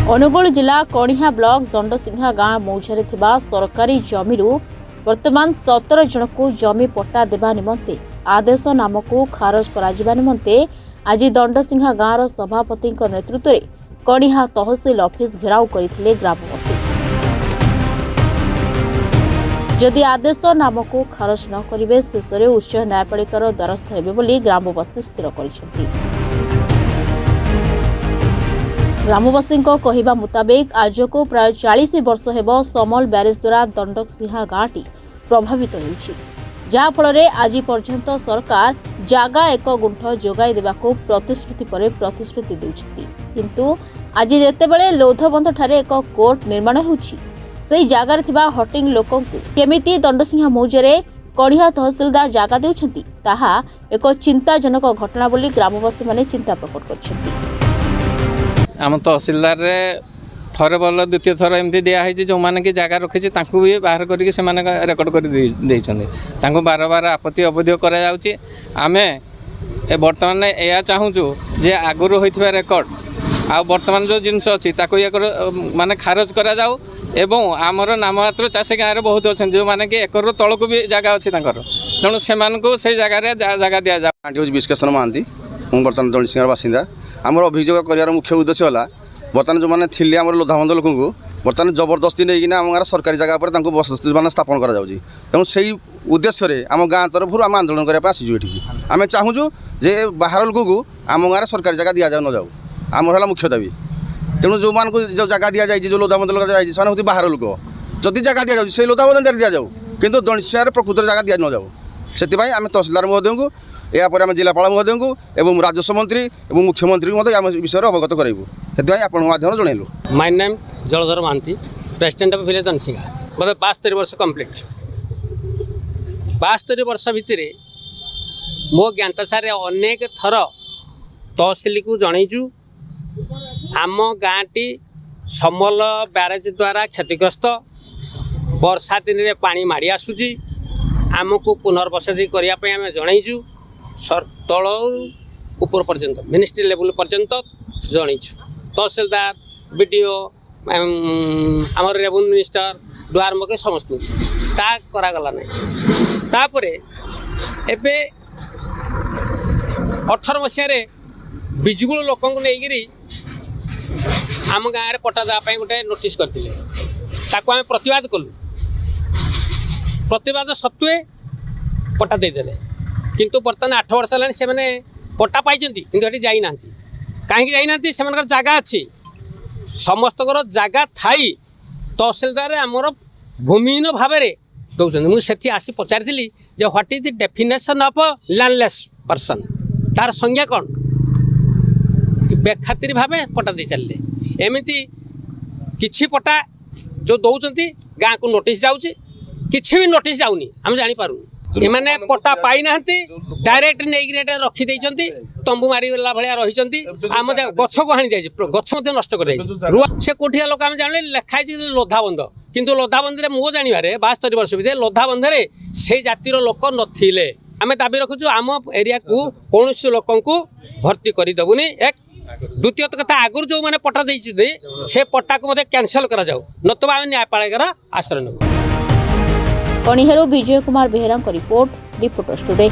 अनुगुल जिला कणिहा ब्लॉक दंडसिंघा गाँ मौझारे थिबा सरकारी जमीरू वर्तमान 17 जन को जमी पट्टा देवा निमंते आदेश नामक खारज करा निमंते आज दंडसिंघा गाँव सभापति नेतृत्व में कणिहा तहसिल ऑफिस घेराव करथिले ग्रामवासी। जदि आदेश नामक खारज न करिवे शेष में उच्च न्यायपालिकार द्वारस्थ हेबे बोली ग्रामवासी स्थिर करिसेंति। ग्रामवासी कहवा मुताबिक आज को प्राय 40 वर्ष हेब समल ब्यारेज द्वारा दंडसिंहा गाँटी प्रभावित होउछि, जहा फल आज पर्यंत सरकार जागा 1 गुंठ जोगाई देबाको प्रतिश्रुति पर प्रतिश्रुति देउछथि, किंतु आज जेतेबेले लोधबंध ठारे एक कोर्ट निर्माण होउछि सेही जागार थिबा हटिंग लोकंकु केमिति दंडसिंहा मौजारे कणिहा तहसिलदार जागा देउछथि ताहा एक चिंताजनक घटना बोली ग्रामवासी माने चिंता प्रकट करछथि। आम तहसिलदार थरे बल द्वितीय थर एमती दिखाई जो मैंने कि जगह रखी भी बाहर करके रेकर्ड कर बार बार आपत्ति अवधि करें बर्तमान यह चाहूँ जे आगुरी होता रेकर्ड आ बर्तमान जो जिनस अच्छी माने खारज करा जाऊ एवं आमर नाम मात्र चाषी गाँव बहुत अच्छे जो मैंने कि एकर तलक भी जगह अच्छी तेणु से जगह दि जाए। विश्लेषण महांती बर्तमान दंडसिंघा बासिंदा आमर अभियोग कर मुख्य उद्देश्य है बर्तमान जो मैंने थे आम लोधाबंध लोक बर्तमान जबरदस्ती नहीं आम गाँव सरकारी जगह पर बसति मान स्थापन कर तेणु से उद्देश्य आम गाँव तरफ आम आंदोलन करने आसीचु ये आम चाहूँ जे बाहर लोक आम गाँव सरकारी जगह दि जाऊ न जाऊ आमर है मुख्य दाबी। तेणु जो मान को जो जगह दि जाए जो लोधाबंध लोक जाए बाहर लोक जदि जगह दि जाए लोधाबंध दि जाऊ किंतु दंडसिंघार प्रकृत जगह दि न जाऊ से तहसिलदार महोदय को यापर आम जिलापाल महोदय को एवं राजस्व मंत्री और मुख्यमंत्री को आम विषय अवगत करूँ से आपको जनइलु। My name Jaladhar Mahanti, president of village Dandasingha. मतलब 72 वर्ष कंप्लीट 72 वर्ष भितर मो ज्ञातसारे अनेक थर तहसिल को जनईचु आम गाँटी समल ब्यारेज द्वारा क्षतिग्रस्त वर्षा दिन में पानी माड़ी आसूची आमको पुनर्वसति करने आम जनईचु तल ऊपर पर्यंत मिनिस्ट्री लेवल पर्यंत जनईचु तहसिलदार बीडीओ आम रेवेन्यू मिनिस्टर डुआर मके समस्त ता करागला नहीं तापरे एबे 18 मसीह बिजुगुल लोक नहीं आम गाँव में पट्टा देवाई गोटे नोटिस करते आम प्रतिवाद कलु प्रतिवाद सत्वे पट्टा देदेले किंतु बर्तमान 8 वर्ष है से मैंने पट्टा पाई कि जाना कहीं जाना से जगह अच्छी समस्त जगह थाई तहसिलदार आमर भूमिहीन भाव में दौरान मुझे आसी पचारि what is the definition of landless person तार संज्ञा कौन बेखातिर भाव पट्टा दे चलिए एमती किछि पट्टा जो दौरान गाँव को नोटिस जाऊँगी किसी भी नोटिस जाऊनी आम जापारू एमाने पट्टा पाई ना डायरेक्ट नहीं रखी तंबू मारिला भाया रही आम गछ को हाणी जाए गछ नष्ट कर से कोठिया लोक आम जाने लिखाई लोधाबंध किंतु लोधाबंध में मो जानवे 72 वर्ष भितर लोधाबंध से जातिर लोक नथिले आम दाबी रखुचु आम एरिया को कौन लोक भर्ती करदेबुनि एक द्वितीय कथा आगुरी जो मैंने पट्टा देते से पट्टा को कैंसल करा जाऊ नतुबा आम न्यायपालिकार आश्रय नेबु। कणिहारू Vijay Kumar Behera report reporters today.